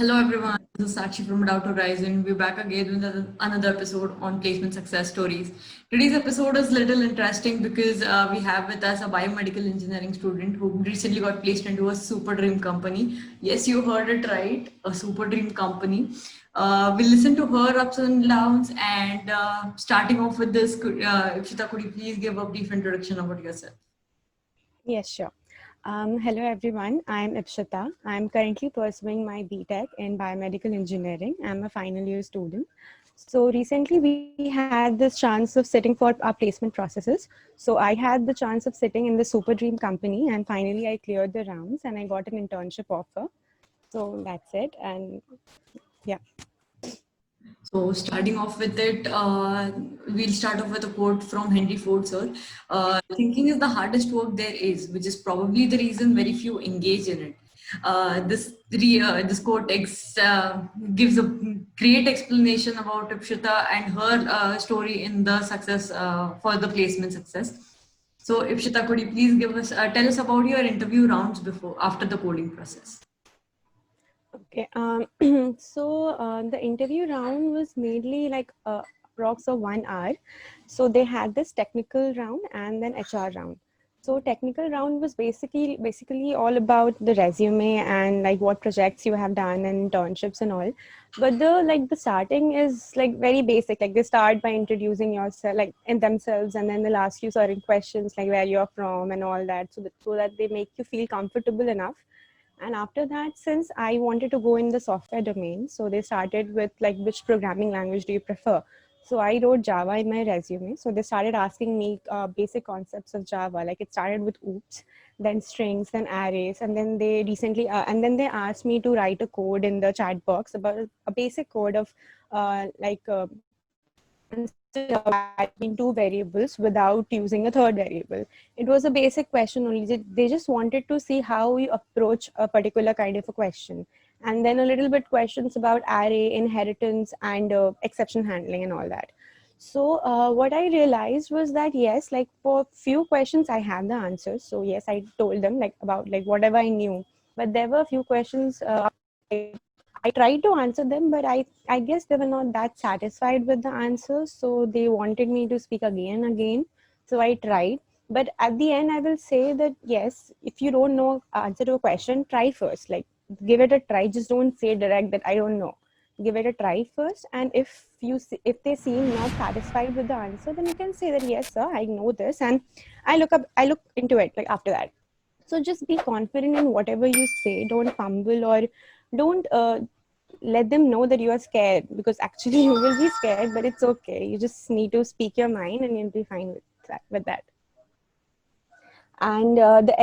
Hello everyone, this is Sakshi from Doubt Horizon. We're back again with another episode on placement success stories. Today's episode is little interesting because we have with us a biomedical engineering student who recently got placed into a super dream company. Yes, you heard it right, a super dream company. We'll listen to her ups and downs, and starting off with this, Ikshita, could you please give a brief introduction about yourself? Yes, sure. Hello, everyone. I'm Ipshita. I'm currently pursuing my BTech in biomedical engineering. I'm a final year student. So recently, we had this chance of sitting for our placement processes. So I had the chance of sitting in the Super Dream company, and finally, I cleared the rounds and I got an internship offer. So that's it. And yeah. So starting off with it, we'll start off with a quote from Henry Ford, sir. Thinking is the hardest work there is, which is probably the reason very few engage in it. This quote gives a great explanation about Ipshita and her story in the success for the placement success. So Ipshita, could you please tell us about your interview rounds before after the coding process? Okay. The interview round was mainly like approx of 1 hour. So they had this technical round and then HR round. So technical round was basically all about the resume and like what projects you have done and internships and all. But the starting is like very basic. Like they start by introducing yourself like in themselves, and then they'll ask you certain questions like where you're from and all that, so that they make you feel comfortable enough. And after that, since I wanted to go in the software domain, so they started with like, which programming language do you prefer? So I wrote Java in my resume. So they started asking me basic concepts of Java. Like it started with oops, then strings, then arrays, and then they asked me to write a code in the chat box about a basic code of consider between two variables without using a third variable. It was a basic question only. They just wanted to see how you approach a particular kind of a question. And then a little bit questions about array, inheritance, and exception handling and all that. So what I realized was that yes, like for few questions I had the answers. So yes, I told them like about like whatever I knew. But there were a few questions I tried to answer them, but I guess they were not that satisfied with the answers. So they wanted me to speak again and again. So I tried. But at the end, I will say that yes, if you don't know answer to a question, try first. Like give it a try. Just don't say direct that I don't know. Give it a try first. And if they seem not satisfied with the answer, then you can say that yes, sir, I know this, and I look into it like after that. So just be confident in whatever you say. Don't fumble or don't let them know that you are scared, because actually you will be scared, but it's okay. You just need to speak your mind and you'll be fine with that. And the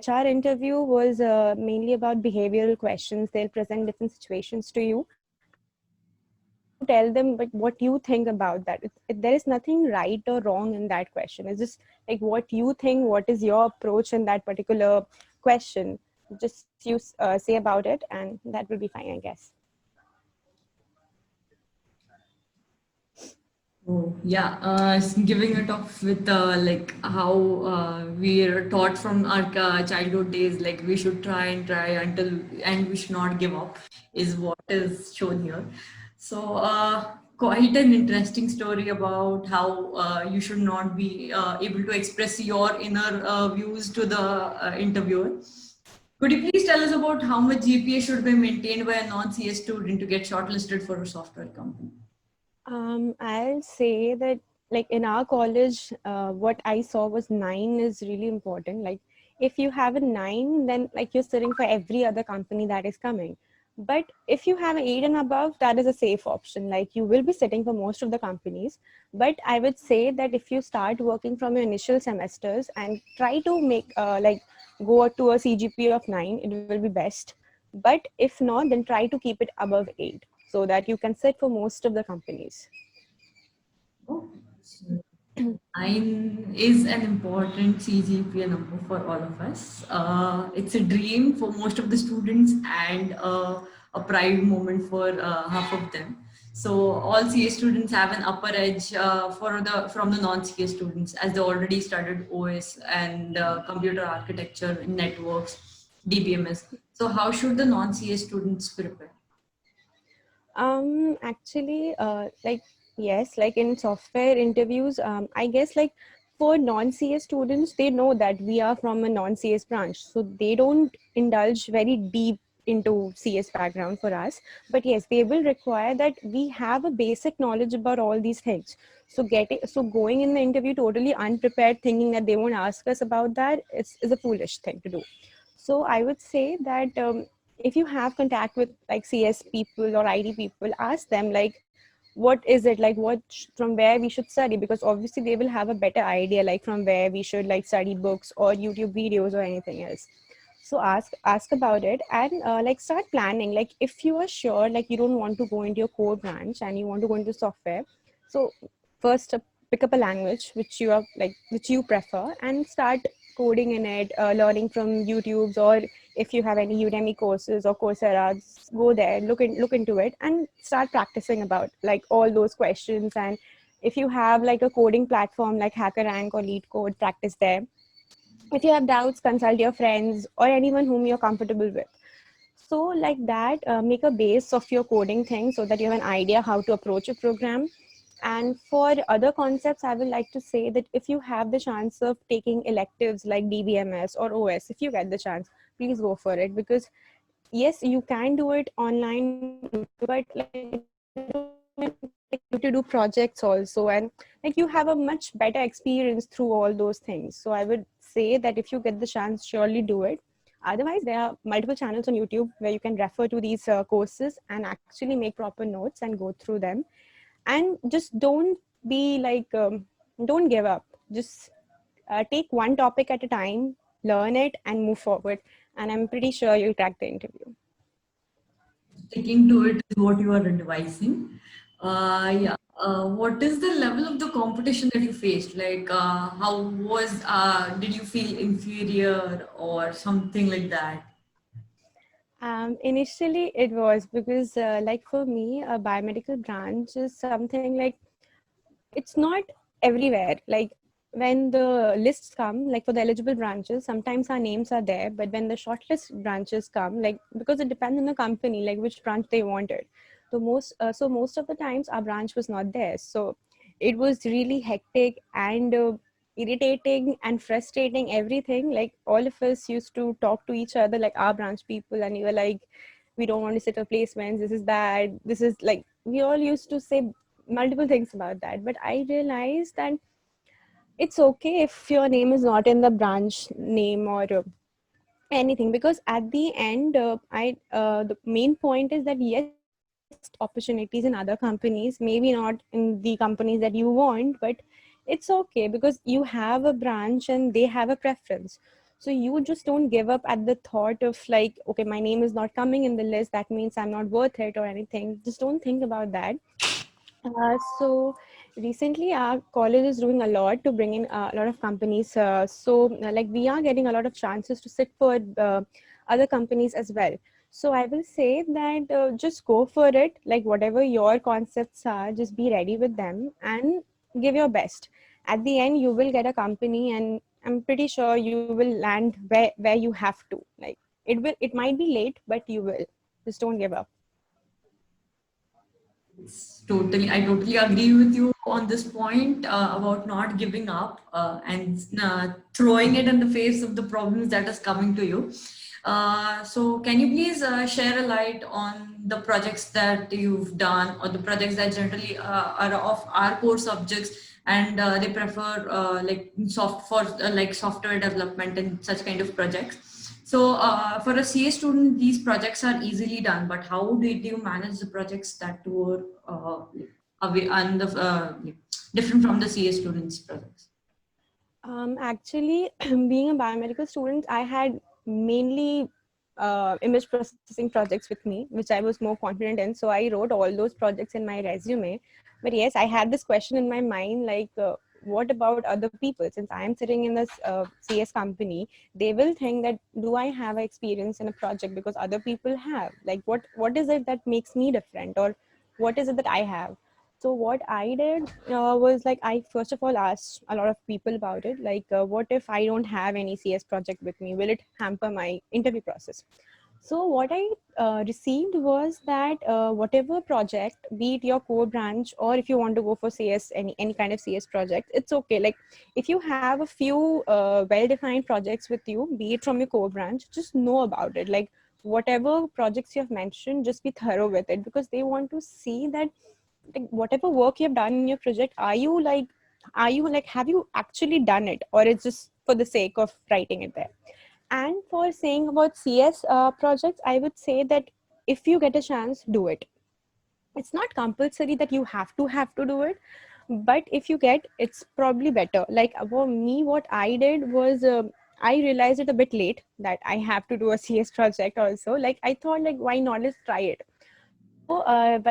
HR interview was mainly about behavioral questions. They'll present different situations to you, and you need to tell them like what you think about that. There is nothing right or wrong in that question. It's just like what you think, what is your approach in that particular question. Just you say about it, and that will be fine, I guess. Oh, yeah, giving it off with like how we are taught from our childhood days, like we should try and try until, and we should not give up, is what is shown here. So, quite an interesting story about how you should not be able to express your inner views to the interviewer. Could you please tell us about how much GPA should be maintained by a non-CS student to get shortlisted for a software company? I'll say that like in our college, what I saw was 9 is really important. Like if you have a 9, then like you're sitting for every other company that is coming. But if you have an 8 and above, that is a safe option. Like you will be sitting for most of the companies. But I would say that if you start working from your initial semesters and try to make go to a CGPA of 9, it will be best. But if not, then try to keep it above 8 so that you can sit for most of the companies. Oh, so 9 is an important CGPA number for all of us. It's a dream for most of the students and a pride moment for half of them. So all CA students have an upper edge from the non-CA students, as they already studied OS and computer architecture, networks, DBMS. So how should the non-CA students prepare? Actually, like yes, like in software interviews, I guess like for non-CS students, they know that we are from a non-CS branch, so they don't indulge very deep into CS background for us. But yes, they will require that we have a basic knowledge about all these things. So going in the interview totally unprepared, thinking that they won't ask us about that, is a foolish thing to do. So I would say that if you have contact with like CS people or ID people, ask them like, what is it like? From where we should study? Because obviously they will have a better idea like from where we should like study books or YouTube videos or anything else. So ask about it and like start planning. Like if you are sure like you don't want to go into your core branch and you want to go into software, so first pick up a language which you prefer and start coding in it, learning from YouTube's, or if you have any Udemy courses or Coursera, go there, look into it and start practicing about like all those questions. And if you have like a coding platform like HackerRank or LeetCode, practice there. If you have doubts, consult your friends or anyone whom you're comfortable with. So like that, make a base of your coding thing so that you have an idea how to approach a program. And for other concepts, I would like to say that if you have the chance of taking electives like DBMS or OS, if you get the chance, please go for it. Because yes, you can do it online, but like to do projects also, and like you have a much better experience through all those things. So I would say that if you get the chance, surely do it. Otherwise, there are multiple channels on YouTube where you can refer to these courses and actually make proper notes and go through them. And just don't be like don't give up. Just take one topic at a time, learn it and move forward, and I'm pretty sure you'll crack the interview. Sticking to it is what you are advising. Yeah. What is the level of the competition that you faced? Like, how was, did you feel inferior or something like that? Initially, it was because, like for me, a biomedical branch is something like it's not everywhere. Like when the lists come, like for the eligible branches, sometimes our names are there, but when the shortlist branches come, like because it depends on the company, like which branch they wanted. So most of the times our branch was not there. So it was really hectic and irritating and frustrating. Everything like all of us used to talk to each other, like our branch people, and you were like, we don't want to sit for placements. This is bad. This is like we all used to say multiple things about that. But I realized that it's okay if your name is not in the branch name or anything, because at the end I the main point is that yes, opportunities in other companies, maybe not in the companies that you want, but it's okay because you have a branch and they have a preference. So you just don't give up at the thought of like, okay, my name is not coming in the list, that means I'm not worth it or anything. Just don't think about that. So recently, our college is doing a lot to bring in a lot of companies. Like we are getting a lot of chances to sit for other companies as well. So I will say that just go for it. Like whatever your concepts are, just be ready with them and give your best. At the end, you will get a company, and I'm pretty sure you will land where you have to. Like it might be late, but you will. Just don't give up. Totally, I totally agree with you on this point about not giving up and throwing it in the face of the problems that is coming to you. So, can you please share a light on the projects that you've done or the projects that generally are of our core subjects and they prefer like like software development and such kind of projects? So for a CA student, these projects are easily done, but how did you manage the projects that were away and different from the CA students' projects? Actually, being a biomedical student, I had mainly image processing projects with me, which I was more confident in. So I wrote all those projects in my resume. But yes, I had this question in my mind, like, what about other people? Since I am sitting in this CS company, they will think that do I have experience in a project because other people have? Like, what is it that makes me different, or what is it that I have? So what I did was like I first of all asked a lot of people about it. Like, what if I don't have any CS project with me? Will it hamper my interview process? So what I received was that whatever project, be it your core branch or if you want to go for CS, any kind of CS project, it's okay. Like if you have a few well-defined projects with you, be it from your core branch, just know about it. Like whatever projects you have mentioned, just be thorough with it, because they want to see that like whatever work you have done in your project, are you like have you actually done it, or it's just for the sake of writing it there. And for saying about CS projects, I would say that if you get a chance, do it. It's not compulsory that you have to do it, but if you get, it's probably better. Like for me, what I did was I realized it a bit late that I have to do a CS project also. Like I thought, like why not, let's try it. So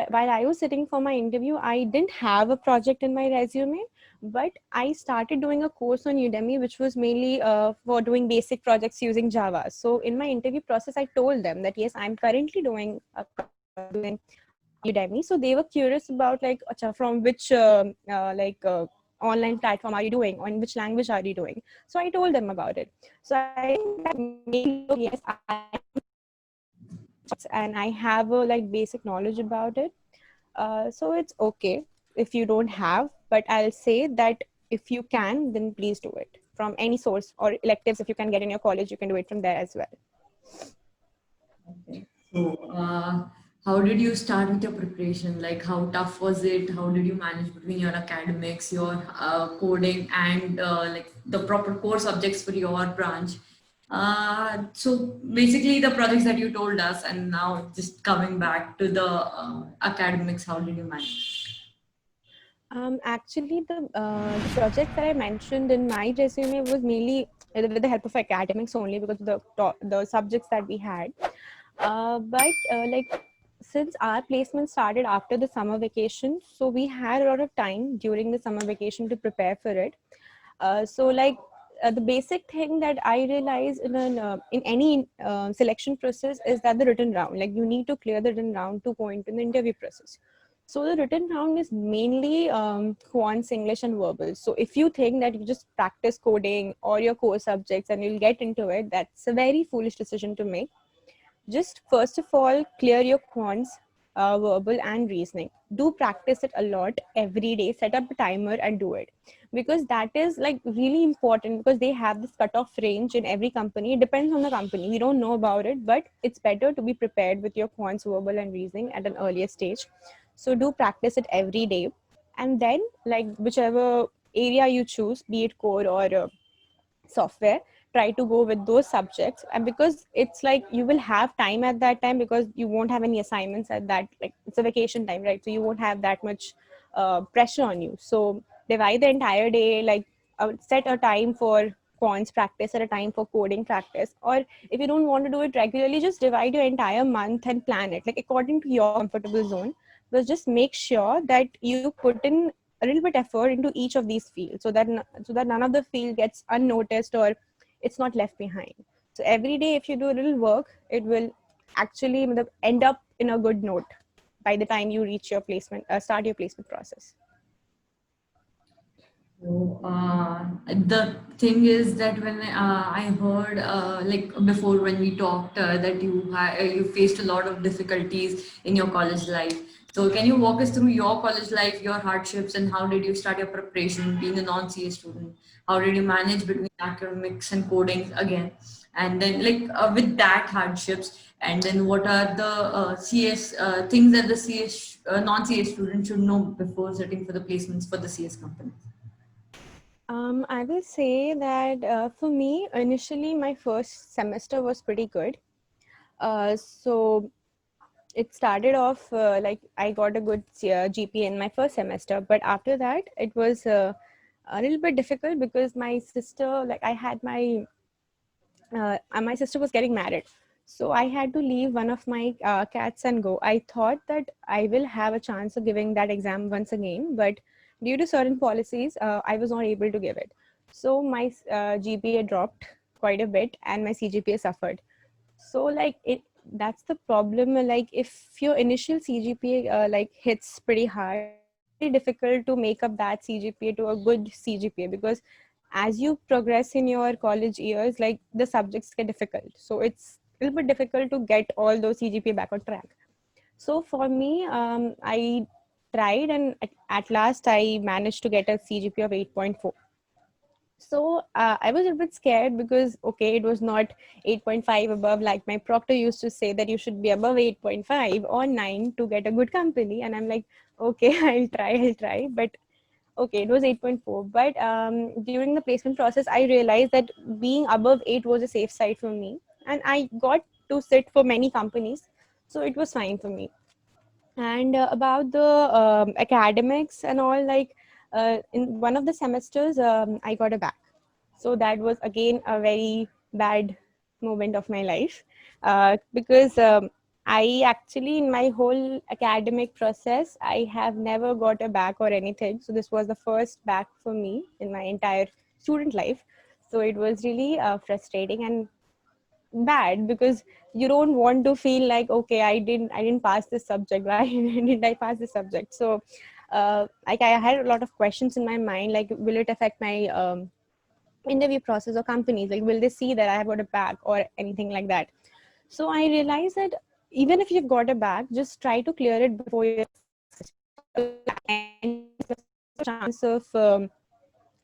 while I was sitting for my interview, I didn't have a project in my resume, but I started doing a course on Udemy, which was mainly for doing basic projects using Java. So in my interview process, I told them that yes, I'm currently doing a project using Udemy. So they were curious about like, acha, from which online platform are you doing, or in which language are you doing? So I told them about it. So I think that made me look, yes, and I have a like basic knowledge about it. So it's okay if you don't have, but I'll say that if you can, then please do it from any source, or electives if you can get in your college, you can do it from there as well. Okay. So, how did you start with your preparation? Like, how tough was it? How did you manage between your academics, your coding, and like the proper core subjects for your branch? So basically, the projects that you told us, and now just coming back to the academics, how did you manage? Actually, the project that I mentioned in my resume was mainly with the help of academics only, because of the subjects that we had. But like since our placement started after the summer vacation, so we had a lot of time during the summer vacation to prepare for it. So the basic thing that I realized in any selection process is that the written round, like you need to clear the written round to go into the interview process. So the written round is mainly quants, English, and verbal. So if you think that you just practice coding or your core subjects and you'll get into it, that's a very foolish decision to make. Just first of all, clear your quants, verbal and reasoning. Do practice it a lot every day. Set up a timer and do it, because that is like really important, because they have this cutoff range in every company. It depends on the company. We don't know about it, but it's better to be prepared with your quants, verbal and reasoning at an earlier stage. So do practice it every day, and then like whichever area you choose, be it core or software, try to go with those subjects. And because it's like you will have time at that time, because you won't have any assignments at that, like it's a vacation time, right? So you won't have that much pressure on you. So divide the entire day, like set a time for quants practice, set a time for coding practice. Or if you don't want to do it regularly, just divide your entire month and plan it like according to your comfortable zone. But just make sure that you put in a little bit effort into each of these fields, so that none of the field gets unnoticed or it's not left behind. So every day if you do a little work, it will actually end up in a good note by the time you reach your placement, start your placement process. So, the thing is that when I heard like before when we talked that you faced a lot of difficulties in your college life. So can you walk us through your college life, your hardships, and how did you start your preparation being a non-CA student? How did you manage between academics and coding again? And then like with that hardships, and then what are the CS things that the CS non-CA student should know before setting for the placements for the CS company? I will say that for me, initially, my first semester was pretty good. So it started off like I got a good GPA in my first semester, but after that, it was a little bit difficult because my sister, like I had my sister was getting married. So I had to leave one of my cats and go. I thought that I will have a chance of giving that exam once again, but due to certain policies, I was not able to give it. So my GPA dropped quite a bit and my CGPA suffered. So like that's the problem. Like if your initial CGPA like hits pretty hard, it's very difficult to make up that CGPA to a good CGPA, because as you progress in your college years, like the subjects get difficult. So it's a little bit difficult to get all those CGPA back on track. So for me, I tried, and at last I managed to get a CGPA of 8.4. So I was a bit scared because, okay, it was not 8.5 above, like my proctor used to say that you should be above 8.5 or 9 to get a good company. And I'm like, okay, I'll try. But okay, it was 8.4. But during the placement process, I realized that being above 8 was a safe side for me. And I got to sit for many companies. So it was fine for me. And about the academics and all, like in one of the semesters, I got a back. So that was again a very bad moment of my life, because I actually, in my whole academic process, I have never got a back or anything. So this was the first back for me in my entire student life. So it was really frustrating and bad, because you don't want to feel like, okay, I didn't pass this subject. Why didn't I pass this subject? So like I had a lot of questions in my mind, like will it affect my interview process or companies, like will they see that I have got a back or anything like that? So I realized that even if you've got a back, just try to clear it before your chance of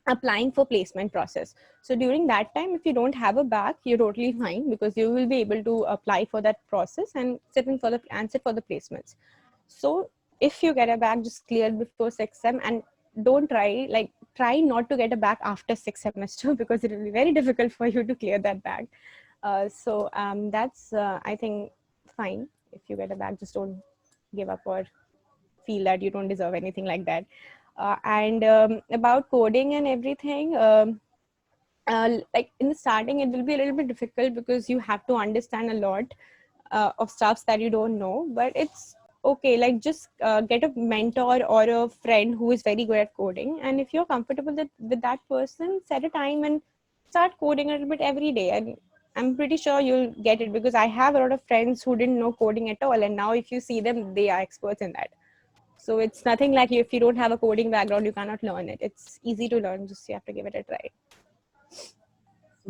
applying for placement process. So during that time, if you don't have a back, you're totally fine, because you will be able to apply for that process and sit for the placements. So if you get a back, just clear it before 6 sem, and don't try not to get a back after 6 semester because it will be very difficult for you to clear that back. So that's I think fine. If you get a back, just don't give up or feel that you don't deserve anything like that. And about coding and everything, like in the starting, it will be a little bit difficult because you have to understand a lot of stuffs that you don't know. But it's okay. Like just get a mentor or a friend who is very good at coding, and if you're comfortable with that person, set a time and start coding a little bit every day. And I'm pretty sure you'll get it, because I have a lot of friends who didn't know coding at all, and now if you see them, they are experts in that. So it's nothing like if you don't have a coding background, you cannot learn it. It's easy to learn, just you have to give it a try.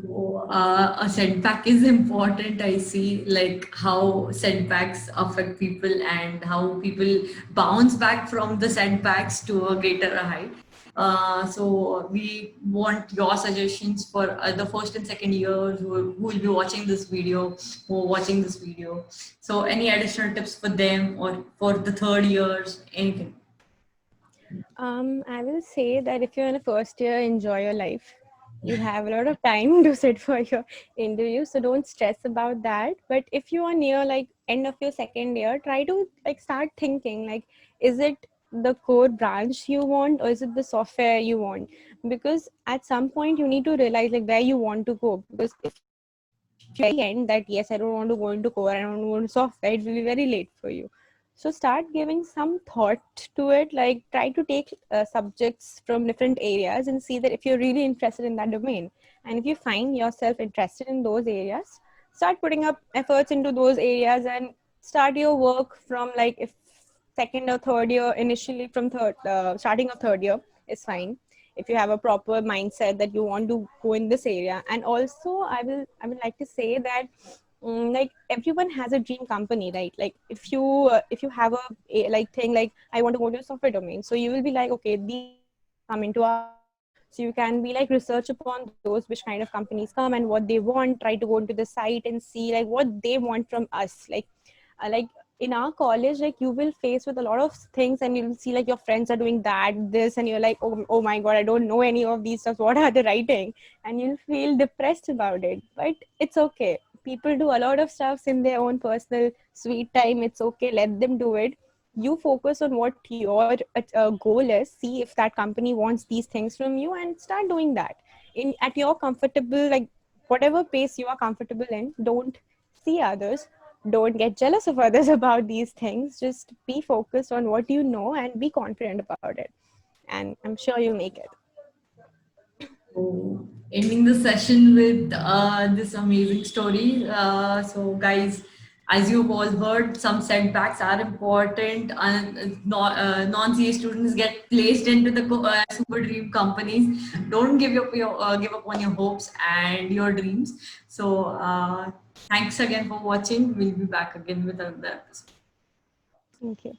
So, a setback is important. I see like how setbacks affect people and how people bounce back from the setbacks to a greater height. So we want your suggestions for the first and second years who will be watching this video, who are watching this video. So any additional tips for them or for the third years, anything? I will say that if you're in a first year, enjoy your life. You have a lot of time to sit for your interview, so don't stress about that. But if you are near like end of your second year, try to like start thinking like, is it the core branch you want, or is it the software you want? Because at some point you need to realize like where you want to go. Because if you end that yes, I don't want to go into core, I don't want to go into software, it will be very late for you. So start giving some thought to it, like try to take subjects from different areas and see that if you're really interested in that domain, and if you find yourself interested in those areas, start putting up efforts into those areas and start your work from like, if second or third year, initially from starting of third year is fine, if you have a proper mindset that you want to go in this area. And also I would like to say that like everyone has a dream company, right? Like if you have a like thing like, I want to go to a software domain, so you will be like, okay, these come into our company. So you can be like research upon those, which kind of companies come and what they want, try to go into the site and see like what they want from us. Like in our college, like you will face with a lot of things, and you'll see like your friends are doing that this, and you're like, oh my god, I don't know any of these stuff, what are they writing? And you'll feel depressed about it. But it's okay, people do a lot of stuffs in their own personal sweet time. It's okay, let them do it. You focus on what your goal is, see if that company wants these things from you, and start doing that in at your comfortable, like whatever pace you are comfortable in. Don't see others, don't get jealous of others about these things. Just be focused on what you know and be confident about it, and I'm sure you'll make it. So, ending the session with this amazing story. So, guys, as you've all heard, some setbacks are important, and non-CA students get placed into the super dream companies. Don't give up on your hopes and your dreams. So, Thanks again for watching. We'll be back again with another episode. Thank you.